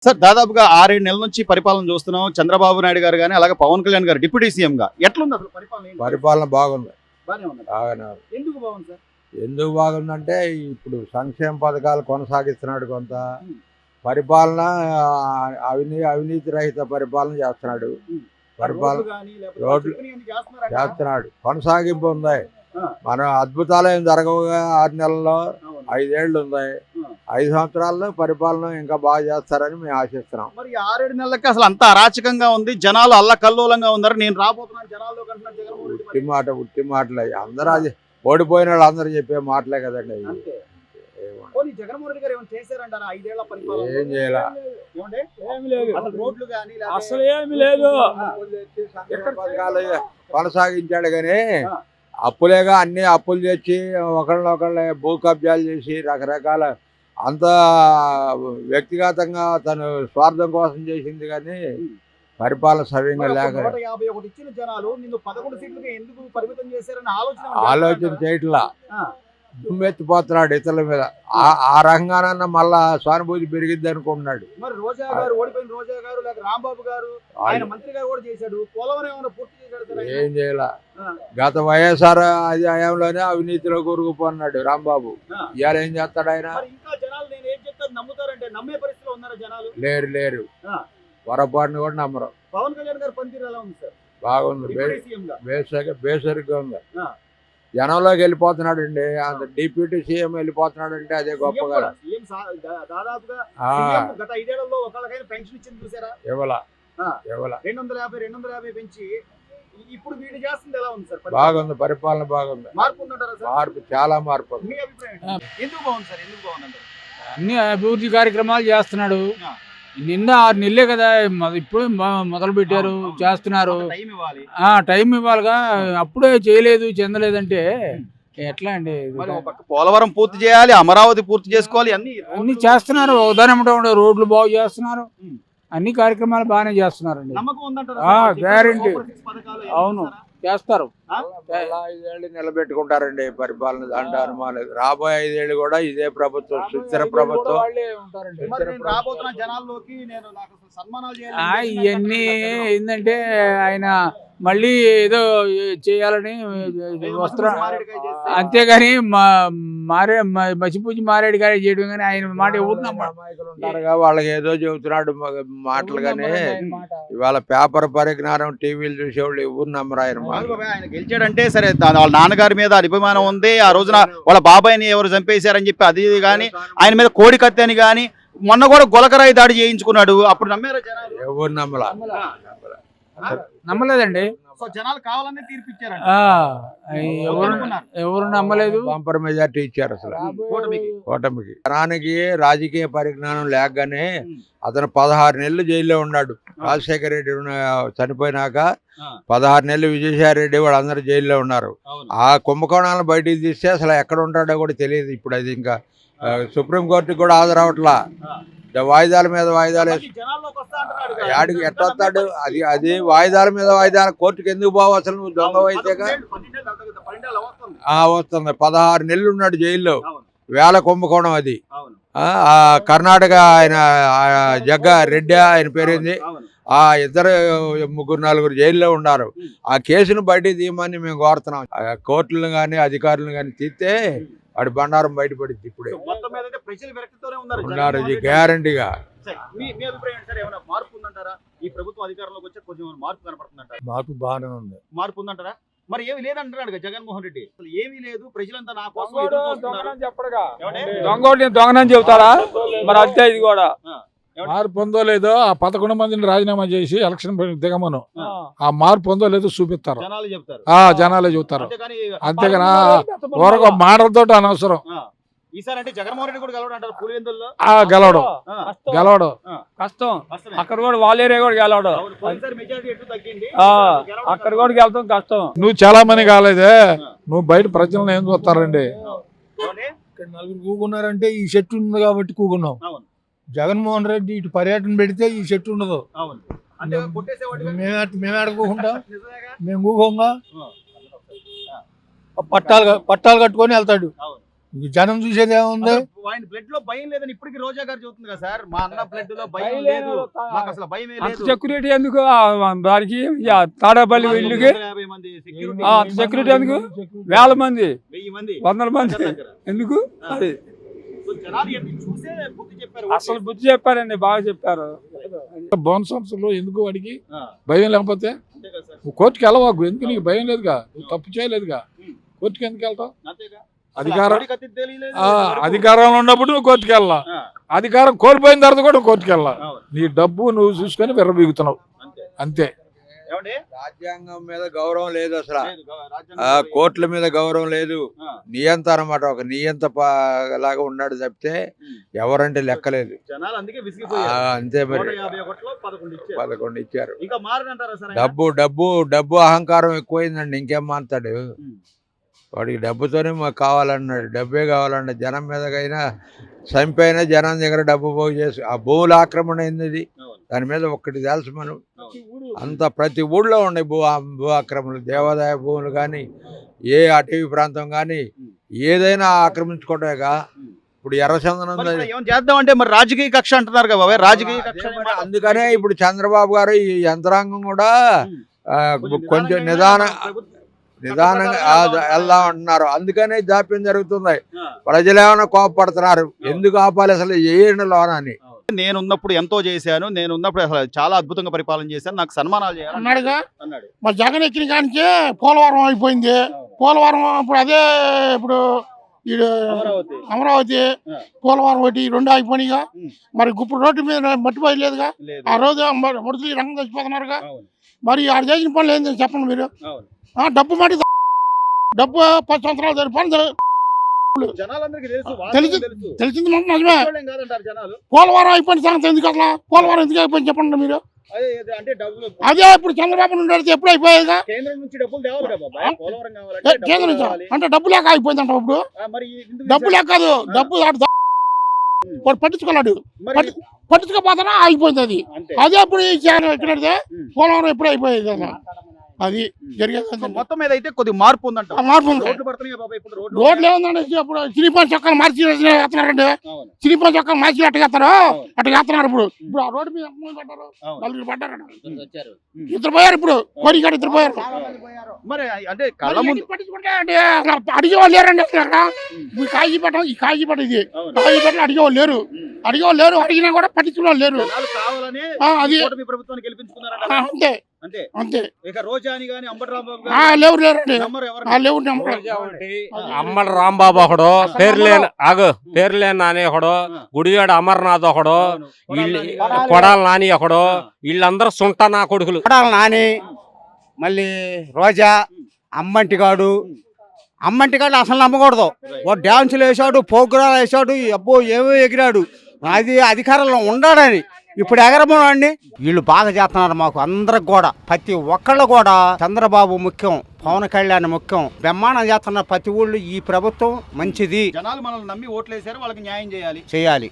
Sir దాదాపుగా 6-7 నెలల నుంచి పరిపాలన చూస్తున్నాం. చంద్రబాబు నాయుడు గారు గాని, అలాగే పవన్ కళ్యాణ్ గారు డిప్యూటీ సీఎంగా ఎట్లుంది అసలు పరిపాలన? పరిపాలన బాగుంది. బానే ఉంది. బాగానే ఉంది. ఎందుకు బాగుంది సార్? ఎందుకు బాగుందంటే ఇప్పుడు సంక్షేమ పథకాలు కొనసాగిస్తున్నాడు కొంత. ఉమ్. పరిపాలన అవినీతి రహిత పరిపాలన చేస్తున్నాడు. పరిపాలన రోడ్లు గాని, లేకపోతే రోడ్లు చెప్పినవన్నీ చేస్తున్నారా? చేస్తున్నాడు. కొనసాగింపు ఉంది. ఆ, మనం అద్భుతాలు ఏం జరగవుగా 6 నెలల్లో, అవును. 5 ఏళ్ళు ఉన్నాయి. ఆ. 5 సంవత్సరాల్లో పరిపాలన ఇంకా బాగా చేస్తారని మేము ఆశిస్తున్నాం. మరి 6-7 నెలలకి అసలు అంత అరాచకంగా ఉంది. జనాలు అల్లకల్లోలంగా ఉన్నారు. నేను రాబోతున్నాను జనాల్లో కంటున్నారు జగన్మోహన్ రెడ్డి. ఉట్టి మాటలు అవి. అందరూ అది ఓడిపోయిన వాళ్ళు అందరూ చెప్పే మాటలే కదండి అవి. అంతే. ఏమో. పోనీ జగన్మోహన్ రెడ్డి గారు ఏమైనా చేశారంటారా 5 ఏళ్ల పరిపాలన? ఏం చేయాల. ఏమండి? ఏమి లేదు, అసలు రోడ్లు గాని, అసలు ఏమి లేదు. సంక్షేమ పథకాలు కొనసాగించాడు కానీ ఆ. అప్పులేగా అన్ని అప్పులు తెచ్చి ఒకళ్ళొకళ్ళ భూ కబ్జాలు చేసి రకరకాల అంత వ్యక్తిగతంగా తను స్వార్థం కోసం చేసింది కానీ పరిపాలన సవ్యంగా లేక 151 ఇచ్చిన జనాలు నిన్ను 11 సీట్లకి ఎందుకు పరిమితం చేశారని ఆలోచన చేయట్లా. ఆ. దుమ్మెత్తిపోతున్నాడు ఇతరుల మీద. ఆ రకంగానన్నా మళ్ళా సానుభూతి పెరిగిద్ది అనుకుంటున్నాడు. మరి రోజా గారు, ఓడిపోయిన రోజా గారు, లేక రాంబాబు గారు, ఆయన మంత్రిగా కూడా చేశాడు. పోలవరం ఏమైనా పూర్తి చేశాడు సార్ ఆయన? ఏం చేయాల. ఆ. గత వైఎస్ఆర్ అది హయాంలోనే అవినీతిలో కూరుకుపోన్నాడు రాంబాబు. ఆ. ఇవాళ ఏం చేస్తాడు ఆయన? మరి ఇంకా జనాలు నేను ఏం చెప్తే నమ్ముతారంటే నమ్మే పరిస్థితిలో ఉన్నారా జనాలు? లేరు. ఆ. పొరపాటును కూడా నమ్మరు. పవన్ కళ్యాణ్ గారు పనితీరు ఎలా ఉంది సార్? బాగుంది. డిప్యూటీ సీఎం గా. బేసరిగా ఉంది. ఆ. జనంలోకి వెళ్ళిపోతున్నాడు అండి. అంత డిప్యూటీ సీఎం వెళ్ళిపోతున్నాడు అంటే అదే గొప్ప సీఎం కదా. కూడా. సీఎం దాదాపుగా ఆ, సీఎం గత 5 ఏళ్లలో ఒకళ్ళకైనా పెన్షన్ ఇచ్చింది చూసారా? ఇవ్వల ఆ. ఇవ్వల 250 పెంచి ఇప్పుడు వీడు చేస్తుంది ఎలా ఉంది సార్? బాగుంది. పరిపాలన బాగుంది. మార్పు ఉందంటారా సార్? మార్పు, చాలా మార్పు ఉంది. మీ అభిప్రాయం ఏంటి? ఎందుకు బాగుంది సార్? ఎందుకు బాగుంది అంటారు? అన్ని అభివృద్ధి కార్యక్రమాలు చేస్తున్నాడు. ఆ. నిన్న 6 నెలలే కదా ఇప్పుడు మొదలు పెట్టారు, అవును. చేస్తున్నారు. కొంత టైం ఇవ్వాలి. టైం ఇవ్వాలిగా. అప్పుడే చేయలేదు, చెందలేదంటే ఎట్లా అండి? మరి ఒక పక్క పోలవరం పూర్తి చేయాలి, అమరావతి పూర్తి చేసుకోవాలి, అన్ని చేస్తున్నారు. ఉదాహరణ రోడ్లు బాగు చేస్తున్నారు. ఉమ్. అన్ని కార్యక్రమాలు బాగానే చేస్తున్నారండి. నమ్మకం ఉందంటారా? ఆ, సార్? గ్యారెంటీ. సూపర్ సిక్స్ పథకాలు ఏం అవును. చేస్తారా? చేస్తారు. ఆ? మళ్ళా 5 ఏళ్ళు నిలబెట్టుకుంటారండి పరిపాలన. దాంట్లో అనుమానం లేదు. రాబోయే 5 ఏళ్ళు కూడా ఇదే ప్రభుత్వం, సుస్థిర ప్రభుత్వం. వాళ్ళే ఉంటారండి. మరి నేను రాబోతున్న జనాల్లోకి నాకు అసలు సన్మానాలు చేయాలి. ఇవన్నీ ఏంటంటే ఆయన మళ్ళీ ఏదో చేయాలని వస్త్రం, అంతేగాని మసిపూజి మారేడు గారి చేయడం కానీ ఆయన మాట ఎవరు నమ్మరు. అమాయకులు ఉంటారుగా, వాళ్ళకి ఏదో చెబుతున్నాడు మాటలు కానీ ఇవాళ పేపర్ పరిజ్ఞానం టీవీలు చూసేవాళ్ళు ఎవరు నమ్మరు ఆయన మాట. ఆయన గెలిచాడంటే సరే, వాళ్ళ నాన్నగారి మీద అభిమానం ఉంది. ఆ రోజున వాళ్ళ బాబాయిని ఎవరు చంపేశారని చెప్పి అది కానీ, ఆయన మీద కోడి కత్తి అని కానీ, మొన్న కూడా గొలకరాయి దాడి చేయించుకున్నాడు. అప్పుడు నమ్మారా జనాలు? ఎవరు నమ్మలా. నమ్మలేదండి. సో జనాలు కావాలనే తీర్పిచ్చారంట. ఎవరు నమ్మలేదు. బంపర్ మెజార్టీ ఇచ్చారు అసలు కూటమికి. జనానికి రాజకీయ పరిజ్ఞానం లేకగానే అతను 16 నెలలు జైల్లో ఉన్నాడు. రాజశేఖర రెడ్డి చనిపోయినాక 16 నెలలు విజయసాయి రెడ్డి వాళ్ళందరూ జైల్లో ఉన్నారు. ఆ కుంభకోణాలను బయటికి తీస్తే అసలు ఎక్కడ ఉంటాడో కూడా తెలియదు. ఇప్పుడు అది ఇంకా సుప్రీంకోర్టుకి కూడా హాజరవట్లా. వాయిదాల మీద వాయిదాలు యాడికి ఎట్లా వస్తాడు? అది వాయిదాల మీద వాయిదాలు. కోర్టుకి ఎందుకు పోవు అసలు? నువ్వు దొంగ అయితేగా వస్తుంది. 16 నెలలు ఉన్నాడు జైల్లో. వేల కుంభకోణం అది. కర్ణాటక ఆయన జగ్గ రెడ్డి ఆయన పేరేంది, ఆ ఇద్దరు 3-4 జైల్లో ఉన్నారు. ఆ కేసును బయటికి తీయమని మేము కోరుతున్నాం. కోర్టులను కానీ అధికారులను కానీ తీస్తే వాడి బండారం బయటపడింది. ఇప్పుడే ఉన్నారు ఇది గ్యారంటీగా. మార్పు బాగానే ఉంది. మార్పు ఉందంటారా? మరి ఏమి లేదంటున్నాడు జగన్మోహన్ రెడ్డి. అసలు ఏమీ లేదు, ప్రజలంతా నా కోసం ఎదురు చూస్తున్నారు. దొంగనని చెబుతారా? మరి అంతే ఇది కూడా. మార్పు పొందో లేదో ఆ 11 మందిని రాజీనామా చేసి ఎలక్షన్ దిగమను. ఆ మార్పు పొందో లేదో చూపిస్తారు. జనాలు చెప్తారు. జనాలే చెబుతారు. అంతేగాని అంతేగాని ఒక మాటలతో అనవసరం. ఈసారి అంటే జగన్మోహన్ రెడ్డి కూడా గెలవడం అంటారు పులివెందుల్లో. గెలవడం కష్టం. అక్కడ కూడా వాళ్ళేరే కూడా గెలవడం. అక్కడ కూడా గెలవడం కష్టం. నువ్వు చాలా మంది కాలేదే, నువ్వు బయట ప్రజలను ఏం చూస్తారండి? ఇక్కడ 4 కూకున్నారంటే ఈ చెట్టు ఉంది కాబట్టి కూకున్నాం. జగన్మోహన్ రెడ్డి ఇటు పర్యటన పెడితే ఈ చెట్టు ఉండదు. మేము ఆడుకోకుండా మేము కూకోంగా పట్టాలు కట్టుకొని వెళ్తాడు. ఈ జనం చూసేది ఏముంది? ఆయన బ్లడ్ లో భయం లేదని ఇప్పటికి రోజా గారు చెబుతుంది కదా సార్, మా అన్న బ్లడ్ లో భయం భయం లేదు, లేదు. మాకు అసలు భయమే అంత లేదు. సెక్యూరిటీ ఎందుకు దానికి తాడేపల్లి ఇల్లుకి 950 మంది security, సెక్యూరిటీ ఎందుకు? వేల మంది 1000 మంది వందల మంది ఎందుకు? అది సో జనాలు ఎన్ని చూసే బుద్ధి చెప్పారు. అసలు బుద్ధి చెప్పారండి, బాగా చెప్పారు. బోన్ సంస్థలో ఎందుకు వాడికి ఆ, భయం లేకపోతే అంతే కదా సార్, నువ్వు కోర్టుకి వెళ్ళవాకు, ఎందుకు నీకు భయం లేదుగా, నువ్వు తప్పు చేయలేదుగా, కోర్టుకి ఎందుకు వెళ్తావు? అంతేగా. అధికారం అసలు అతడికి తెలియలేదు. అధికారంలో ఉన్నప్పుడు నువ్వు కోర్టుకి వెళ్ళా, ఆ, అధికారం కోల్పోయిన తర్వాత కూడా నువ్వు కోర్టుకి వెళ్ళా. అవును, నీ డబ్బు నువ్వు చూసుకొని విర్రబీగుతున్నావు అంతే. అంతే. ఏమండి? రాజ్యాంగం మీద గౌరవం లేదు అసలు, లేదు, రాజ్యాంగం కోర్టుల మీద గౌరవం లేదు. ఆ, నియంత అనమాట, ఒక నియంత లాగా ఉన్నాడు తప్పితే ఎవరంటే లెక్కలేదు. జనాలు అందుకే విసిగిపోయారు. అంతే మరి, 151లో 11 ఇచ్చారు. 11 ఇచ్చారు. ఇంకా మారనంటారా సార్ ఆయన? డబ్బు డబ్బు డబ్బు అహంకారం ఎక్కువైందండి, ఇంకేం మాట్లాడు. ఉమ్. వాడికి డబ్బుతోనే మాకు కావాలన్నాడు, డబ్బే కావాలన్నాడు. జనం మీదకైనా చంపైనా జనం దగ్గర డబ్బు పోగు చేసి ఆ భూముల ఆక్రమణ అయింది. అవును, దాని మీద ఒక్కటి తెలుసు మనం, అవును. అంత ప్రతి ఊళ్ళో ఉన్నాయి భూ ఆక్రమణలు, దేవాదాయ భూములు కానీ ఏ అటవీ ప్రాంతం కానీ ఏదైనా ఆక్రమించుకోవటమేగా. ఇప్పుడు ఎర్రచందనం మరి ఇప్పుడు ఏం చేద్దాం అంటే మరి రాజకీయ కక్ష అంటున్నారు కదా బాబాయ్, రాజకీయ కక్ష అనే మాట. అందుకనే ఇప్పుడు చంద్రబాబు గారు ఈ యంత్రాంగం కూడా కొంచెం నిదానంగా వెళ్దాం అంటున్నారు. అందుకనే జాప్యం జరుగుతుంది. ఆ, ప్రజలు ఏమైనా కోపపడుతున్నారు, ఎందుకు ఆపాలి అసలు ఏంటి లోన అని. నేను ఉన్నప్పుడు ఎంతో చేశాను, నేను ఉన్నప్పుడు అసలు చాలా అద్భుతంగా పరిపాలన చేశాను, నాకు సన్మానాలు చేయాలి అన్నాడుగా. అన్నాడు. మరి జగన్ ఎక్కిన కానించి పోలవరం అయిపోయింది. పోలవరం ఇప్పుడు అదే ఇప్పుడు ఈడు అమరావతి. అమరావతి ఆ. పోలవరం ఒకటి రెండు అయిపోయినాయిగా. ఉమ్. మరి ఇప్పుడు రోడ్డు మీద మట్టిపోయలేదుగా. లేదు. ఆ రోజు ముడతలు రంగం తెచ్చిపోతున్నారుగా. అవును, మరి ఆడ చేసిన పనులు ఏంటి చెప్పండి మీరు. అవును. డబ్బు మట్టి డబ్బు 10 సంవత్సరాలు జరిపాను జనాలందరికీ తెలుసు, తెలుసు. వాస్తవం తెలుసు. తెలిసింది మాకు నిజమే. చూడలేం కాదంటారు జనాలు. పోలవరం అయిపోయిన సంగతి ఎందుకు అసలు? పోలవరం ఎందుకు అయిపోయింది చెప్పండి మీరు. అదే అంటే డబ్బులు అదే ఇప్పుడు చంద్రబాబు నుండి అడిగితే ఎప్పుడు అయిపోయేదిగా. కేంద్రం నుంచి డబ్బులు తేవాలి కదా బాబాయ్, పోలవరం కావాలంటే కేంద్రం డబ్బులు నుంచి కావాలి. అంటే డబ్బు లేక అయిపోయిందంట. ఇప్పుడు మరి ఎందుకు డబ్బు లేక కాదు, డబ్బు వాడు పట్టించుకున్నాడు, మరి పట్టించుకోపోతానా అయిపోయింది అది. అంతే. అదే ఇప్పుడు ఇక్కడ పోలవరం ఎప్పుడు అయిపోయేది కదా. అది జరిగేది. సో మొత్తం మీద అయితే కొద్ది మార్పు ఉందంట. ఆ మార్పు ఉంది. రోడ్లు పడుతున్నాయి బాబాయ్ ఇప్పుడు, రోడ్లు ఏముందండి, ఇప్పుడు చిరిపాన్ చొక్కాలు మార్చి వేస్తున్నారండి. అవును, చిరిపాన్ చొక్కాలు మార్చి అట్ట వేస్తారు, అవును. అట్ట వేస్తున్నారు. ఇప్పుడు ఆ రోడ్డు మీద ఎంతమంది పడ్డారు? అవును. 4 పడ్డారు. ఇద్దరు పోయారు, ఇప్పుడు కోరికాడు ఇద్దరు పోయారు. మరి అంటే కళ్ళ ముందు పట్టించుకుంటే అడిగేవాళ్ళు లేరండి అసలు అక్కడ. ఈ కాజీపేట ఇది అవును. కాజీపేటలో అడిగేవాళ్ళు లేరు. అడిగినా కూడా పట్టించుకునే వాళ్ళు లేరు. జనాలు కావాలని అది కూటమి ప్రభుత్వాన్ని గెలిపించుకున్నారంట. అంతే అంతే. అంతే. ఇక రోజాని గాని అంబటి రాంబాబు లేరండి. నమ్మరు ఎవరు. లేవు అమ్మడి రాంబాబు ఒకడు, పేర్లేని నాని ఒకడు, గుడివాడ అమర్నాథ్ ఒకడు, కొడాల నాని ఒకడు, వీళ్ళందరూ సుంట నా కొడుకులు. కొడాల నాని, మళ్ళీ రోజా, అమ్మంటిగాడు అసలు నమ్మకూడదు. వాడు డ్యాన్సులు వేసాడు, ప్రోగ్రాలు వేసాడు, అబ్బో ఏమో ఎగిరాడు. అది అధికారంలో ఉండాడని ఇప్పుడు ఎగరమోనండి. వీళ్ళు బాగా చేస్తున్నారు మాకు అందరికి కూడా. ప్రతి ఒక్కళ్ళు కూడా చంద్రబాబు ముఖ్యం, పవన్ కళ్యాణ్ ముఖ్యం, బ్రహ్మాండం చేస్తున్నారు ప్రతి ఊళ్ళు. ఈ ప్రభుత్వం మంచిది జనాలు మనల్ని నమ్మి ఓట్లేసారు, వాళ్ళకి న్యాయం చేయాలి.